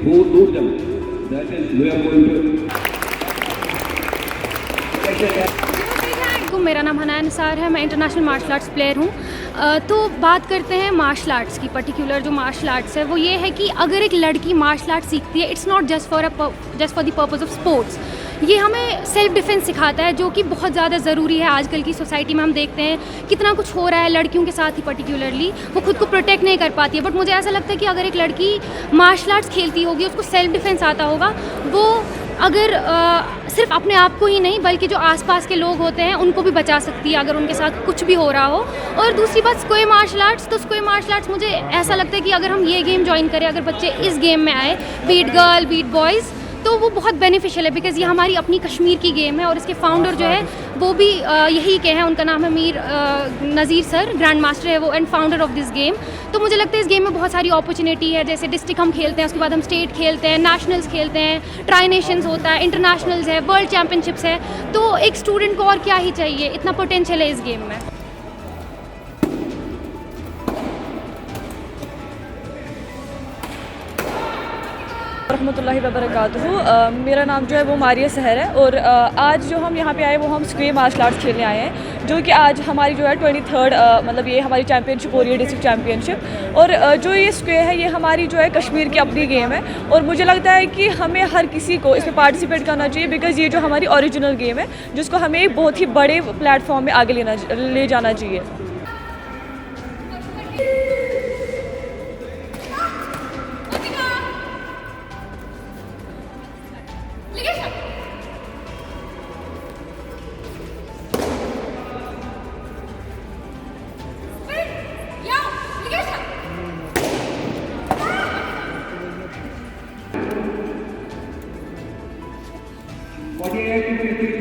Who do them? That is we are going to. मेरा नाम हनाया निसार है, मैं इंटरनेशनल मार्शल आर्ट्स प्लेयर हूँ। तो बात करते हैं मार्शल आर्ट्स की। पर्टिकुलर जो मार्शल आर्ट्स है वो ये है कि अगर एक लड़की मार्शल आर्ट्स सीखती है, it's not just for the purpose of sports. ये हमें सेल्फ डिफेंस सिखाता है, जो कि बहुत ज़्यादा ज़रूरी है। आजकल की सोसाइटी में हम देखते हैं कितना कुछ हो रहा है लड़कियों के साथ ही, पर्टिकुलरली वो खुद को प्रोटेक्ट नहीं कर पाती है। बट मुझे ऐसा लगता है कि अगर एक लड़की मार्शल आर्ट्स खेलती होगी, उसको सेल्फ डिफेंस आता होगा, वो अगर सिर्फ अपने आप को ही नहीं बल्कि जो आसपास के लोग होते हैं उनको भी बचा सकती है, अगर उनके साथ कुछ भी हो रहा हो। और दूसरी बात स्क्वे मार्शल आर्ट्स, तो स्क्वे मार्शल आर्ट्स मुझे ऐसा लगता है कि अगर हम ये गेम ज्वाइन करें, अगर बच्चे इस गेम में आए, बीट गर्ल बीट बॉयज़, तो वो बहुत बेनिफिशियल है। बिकॉज़ ये हमारी अपनी कश्मीर की गेम है और इसके फाउंडर जो है वो भी यही के हैं। उनका नाम है मीर नज़ीर सर, ग्रैंड मास्टर है वो and founder of this game. तो मुझे लगता है इस गेम में बहुत सारी अपॉर्चुनिटी है। जैसे डिस्ट्रिक्ट हम खेलते हैं, उसके बाद हम स्टेट खेलते हैं, नेशनल्स खेलते हैं, ट्राई नेशंस होता है, इंटरनेशनल्स है, वर्ल्ड चैम्पियनशिप्स है। तो एक स्टूडेंट को और क्या ही चाहिए, इतना पोटेंशियल है इस गेम में। रहमतुल्लाहि व बरकातहू। मेरा नाम जो है वो मारिया सहर है और आज जो हम यहाँ पे आए वो हम स्क्वे मार्शल आर्ट्स खेलने आए हैं, जो कि आज हमारी जो है 23rd मतलब ये हमारी चैम्पियनशिप हो रही है, डिस्ट्रिक्ट चैम्पियनशिप। और जो ये स्क्वे है ये हमारी जो है कश्मीर की अपनी गेम है और मुझे लगता है कि हमें हर किसी को इसमें पार्टिसिपेट करना चाहिए, बिकॉज़ ये जो हमारी ओरिजिनल गेम है जिसको हमें एक बहुत ही बड़े प्लेटफॉर्म में आगे ले जाना चाहिए। What do you have to do?